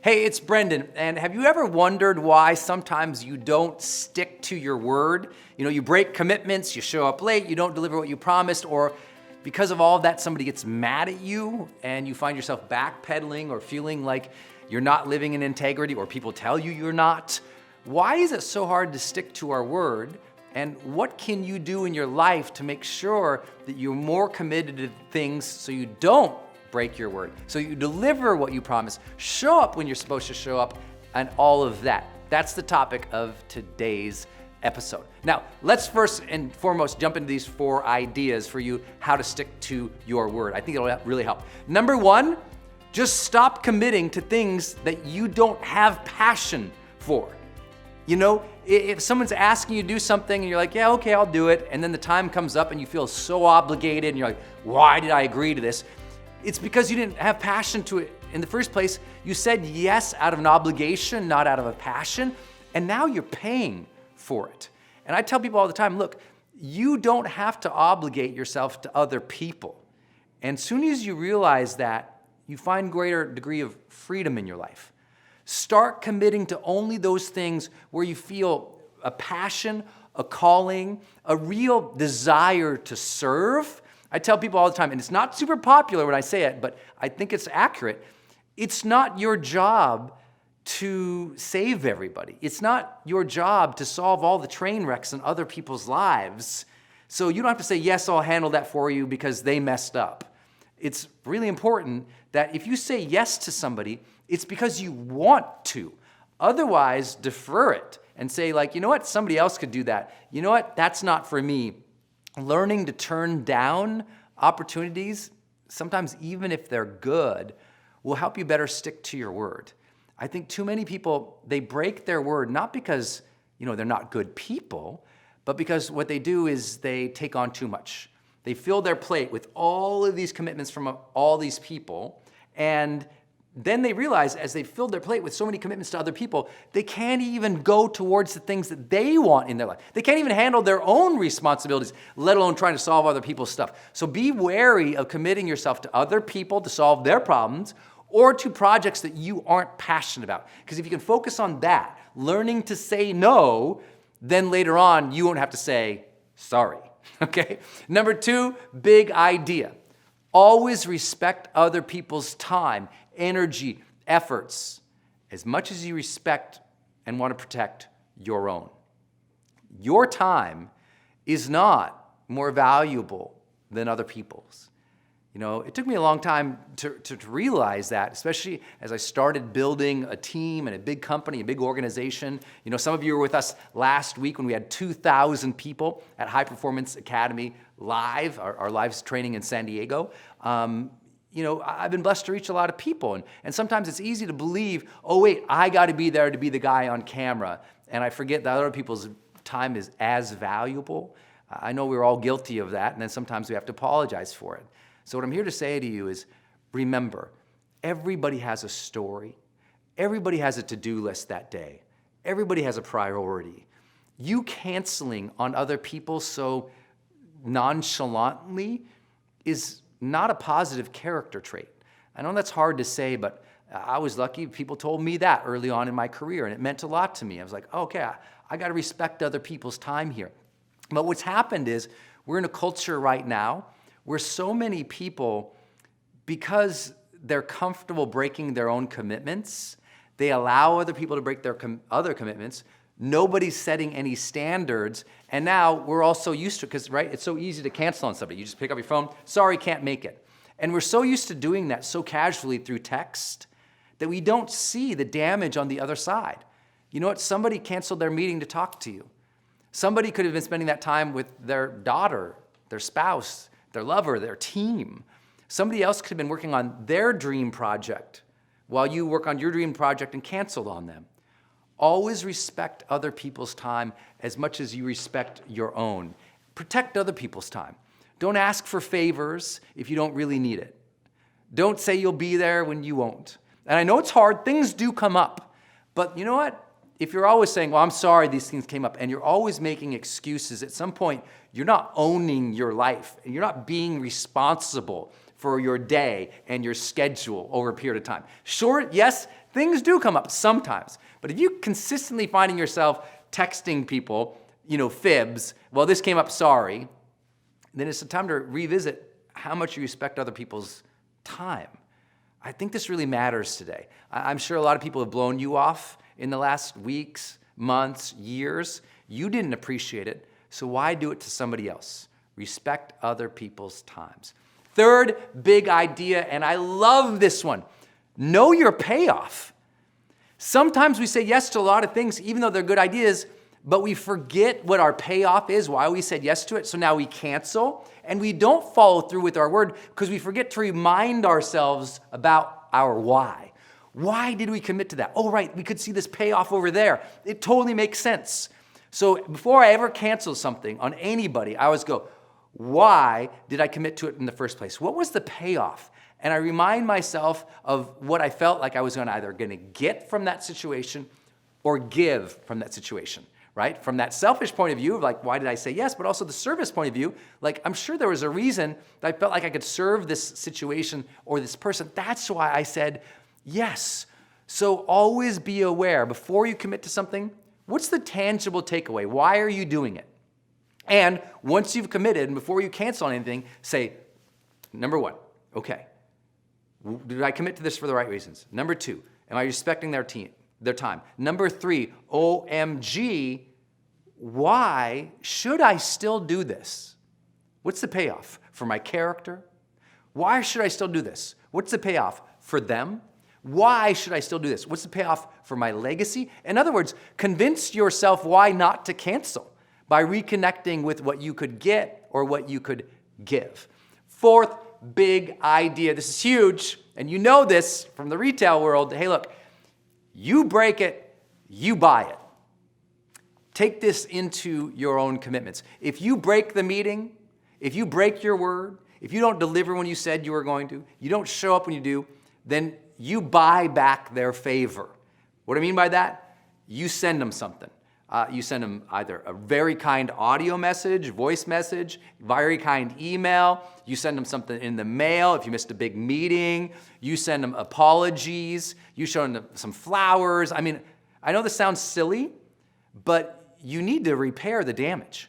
Hey, it's Brendon, and have you ever wondered why sometimes you don't stick to your word? You break commitments, you show up late, you don't deliver what you promised, or because of all of that, somebody gets mad at you and you find yourself backpedaling or feeling like you're not living in integrity, or people tell you you're not. Why is it so hard to stick to our word? And what can you do in your life to make sure that you're more committed to things so you don't break your word, so you deliver what you promise, show up when you're supposed to show up, and all of that? That's the topic of today's episode. Now, let's first and foremost jump into these 4 ideas for you how to stick to your word. I think it'll really help. Number 1, just stop committing to things that you don't have passion for. If someone's asking you to do something and you're like, yeah, okay, I'll do it, and then the time comes up and you feel so obligated and you're like, why did I agree to this? It's because you didn't have passion to it in the first place. You said yes out of an obligation, not out of a passion, and now you're paying for it. And I tell people all the time, look, you don't have to obligate yourself to other people. And as soon as you realize that, you find greater degree of freedom in your life. Start committing to only those things where you feel a passion, a calling, a real desire to serve. I tell people all the time, and it's not super popular when I say it, but I think it's accurate. It's not your job to save everybody. It's not your job to solve all the train wrecks in other people's lives. So you don't have to say, yes, I'll handle that for you because they messed up. It's really important that if you say yes to somebody, it's because you want to. Otherwise, defer it and say, you know what, somebody else could do that. You know what, that's not for me. Learning to turn down opportunities, sometimes even if they're good, will help you better stick to your word. I think too many people, they break their word not because they're not good people, but because what they do is they take on too much. They fill their plate with all of these commitments from all these people, and then they realize as they filled their plate with so many commitments to other people, they can't even go towards the things that they want in their life. They can't even handle their own responsibilities, let alone trying to solve other people's stuff. So be wary of committing yourself to other people to solve their problems or to projects that you aren't passionate about. Because if you can focus on that, learning to say no, then later on you won't have to say sorry. Okay? Number 2, big idea. Always respect other people's time, energy, efforts, as much as you respect and want to protect your own. Your time is not more valuable than other people's. It took me a long time to realize that, especially as I started building a team and a big company, a big organization. Some of you were with us last week when we had 2,000 people at High Performance Academy live, our live training in San Diego. I've been blessed to reach a lot of people, and sometimes it's easy to believe, oh wait, I got to be there to be the guy on camera, and I forget that other people's time is as valuable. I know we're all guilty of that, and then sometimes we have to apologize for it. So what I'm here to say to you is, remember, everybody has a story. Everybody has a to-do list that day. Everybody has a priority. You canceling on other people so nonchalantly is not a positive character trait. I know that's hard to say, but I was lucky. People told me that early on in my career, and it meant a lot to me. I was like, okay, I got to respect other people's time here. But what's happened is we're in a culture right now where so many people, because they're comfortable breaking their own commitments, they allow other people to break their other commitments. Nobody's setting any standards, and now we're all so used to it because, right, it's so easy to cancel on somebody. You just pick up your phone, sorry, can't make it. And we're so used to doing that so casually through text that we don't see the damage on the other side. You know what? Somebody canceled their meeting to talk to you. Somebody could have been spending that time with their daughter, their spouse, their lover, their team. Somebody else could have been working on their dream project while you work on your dream project and canceled on them. Always respect other people's time as much as you respect your own. Protect other people's time. Don't ask for favors if you don't really need it. Don't say you'll be there when you won't. And I know it's hard. Things do come up. But you know what? If you're always saying, well, I'm sorry these things came up, and you're always making excuses, at some point, you're not owning your life, and you're not being responsible for your day and your schedule over a period of time. Sure, yes, Things do come up sometimes. But if you consistently finding yourself texting people, fibs, well, this came up, sorry, then it's time to revisit how much you respect other people's time. I think this really matters today. I'm sure a lot of people have blown you off in the last weeks, months, years. You didn't appreciate it, so why do it to somebody else? Respect other people's times. Third big idea, and I love this one, know your payoff. Sometimes we say yes to a lot of things, even though they're good ideas, but we forget what our payoff is, why we said yes to it, so now we cancel, and we don't follow through with our word because we forget to remind ourselves about our why. Why did we commit to that? Oh, right, we could see this payoff over there. It totally makes sense. So before I ever cancel something on anybody, I always go, why did I commit to it in the first place? What was the payoff? And I remind myself of what I felt like I was either going to get from that situation or give from that situation. Right? From that selfish point of view of like, why did I say yes? But also the service point of view, like I'm sure there was a reason that I felt like I could serve this situation or this person. That's why I said yes. So always be aware before you commit to something, what's the tangible takeaway? Why are you doing it? And once you've committed and before you cancel anything, say, number one, okay, did I commit to this for the right reasons? Number two, am I respecting their time? Number three, OMG, why should I still do this? What's the payoff? For my character? Why should I still do this? What's the payoff? For them? Why should I still do this? What's the payoff for my legacy? In other words, convince yourself why not to cancel by reconnecting with what you could get or what you could give. Fourth big idea. This is huge, and you know this from the retail world. Hey, look, you break it, you buy it. Take this into your own commitments. If you break the meeting, if you break your word, if you don't deliver when you said you were going to, you don't show up when you do, then you buy back their favor. What do I mean by that? You send them something. You send them either a very kind audio message, voice message, very kind email. You send them something in the mail if you missed a big meeting. You send them apologies. You show them some flowers. I mean, I know this sounds silly, but you need to repair the damage.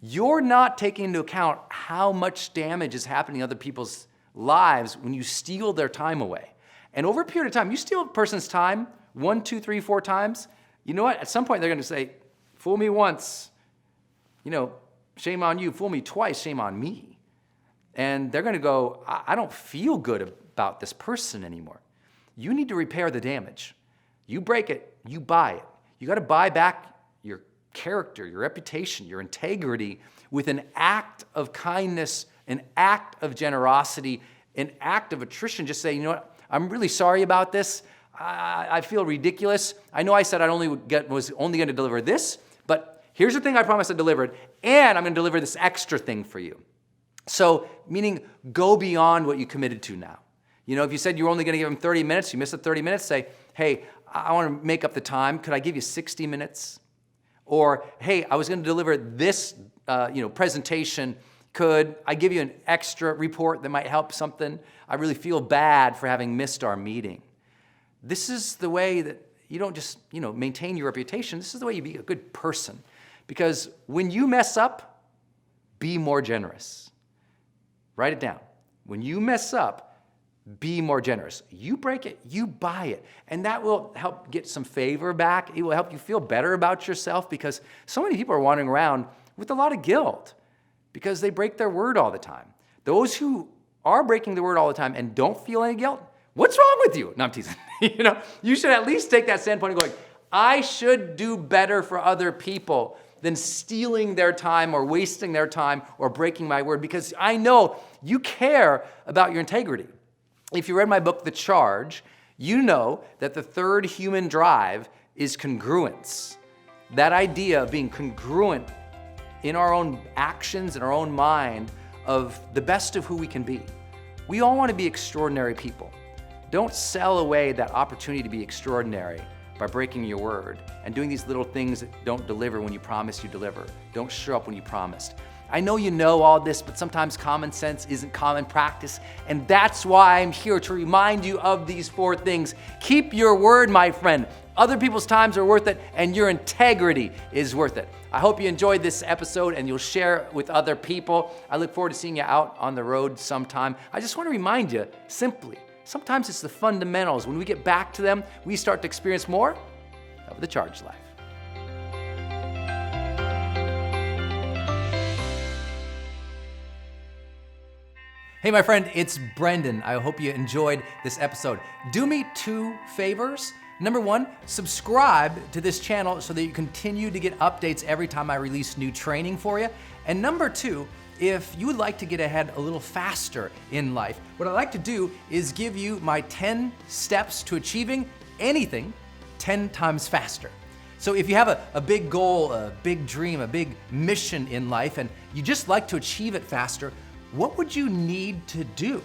You're not taking into account how much damage is happening in other people's lives when you steal their time away. And over a period of time, you steal a person's time 1, 2, 3, 4 times, you know what? At some point, they're going to say, fool me once, shame on you. Fool me twice, shame on me. And they're going to go, I don't feel good about this person anymore. You need to repair the damage. You break it, you buy it. You got to buy back your character, your reputation, your integrity with an act of kindness, an act of generosity, an act of attrition. Just say, you know what? I'm really sorry about this. I feel ridiculous. I know I said I was only going to deliver this, but here's the thing I promised I delivered, and I'm going to deliver this extra thing for you. So, meaning go beyond what you committed to now. If you said you were only going to give them 30 minutes, you missed the 30 minutes, say, hey, I want to make up the time. Could I give you 60 minutes? Or, hey, I was going to deliver this presentation. Could I give you an extra report that might help something? I really feel bad for having missed our meeting. This is the way that you don't just, maintain your reputation. This is the way you be a good person. Because when you mess up, be more generous. Write it down. When you mess up, be more generous. You break it, you buy it. And that will help get some favor back. It will help you feel better about yourself because so many people are wandering around with a lot of guilt because they break their word all the time. Those who are breaking their word all the time and don't feel any guilt, what's wrong with you? No, I'm teasing. You should at least take that standpoint of going, I should do better for other people than stealing their time or wasting their time or breaking my word because I know you care about your integrity. If you read my book, The Charge, you know that the third human drive is congruence. That idea of being congruent in our own actions, in our own mind, of the best of who we can be. We all want to be extraordinary people. Don't sell away that opportunity to be extraordinary by breaking your word and doing these little things that don't deliver when you promise you deliver. Don't show up when you promised. I know you know all this, but sometimes common sense isn't common practice, and that's why I'm here to remind you of these 4 things. Keep your word, my friend. Other people's times are worth it, and your integrity is worth it. I hope you enjoyed this episode and you'll share it with other people. I look forward to seeing you out on the road sometime. I just want to remind you, simply, sometimes it's the fundamentals. When we get back to them, we start to experience more of the charged life. Hey, my friend, it's Brendon. I hope you enjoyed this episode. Do me 2 favors. Number 1, subscribe to this channel so that you continue to get updates every time I release new training for you. And number 2, if you would like to get ahead a little faster in life, what I'd like to do is give you my 10 steps to achieving anything 10 times faster. So if you have a big goal, a big dream, a big mission in life, and you just like to achieve it faster, what would you need to do?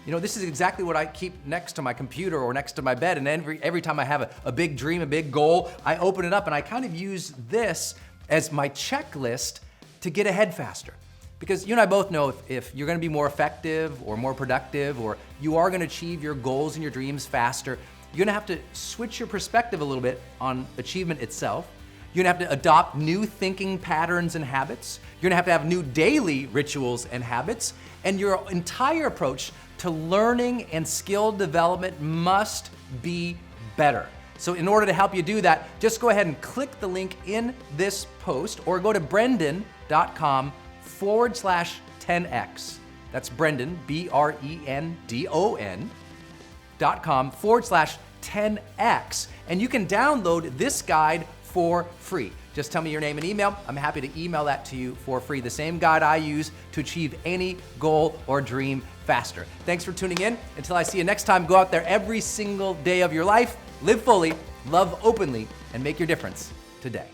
You know, this is exactly what I keep next to my computer or next to my bed, and every time I have a big dream, a big goal, I open it up and I kind of use this as my checklist to get ahead faster. Because you and I both know if you're gonna be more effective or more productive, or you are gonna achieve your goals and your dreams faster, you're gonna have to switch your perspective a little bit on achievement itself. You're gonna have to adopt new thinking patterns and habits. You're gonna have new daily rituals and habits, and your entire approach to learning and skill development must be better. So in order to help you do that, just go ahead and click the link in this post or go to brendon.com/10x. That's Brendon, BRENDON.com/10x. And you can download this guide for free. Just tell me your name and email. I'm happy to email that to you for free. The same guide I use to achieve any goal or dream faster. Thanks for tuning in. Until I see you next time, go out there every single day of your life, live fully, love openly, and make your difference today.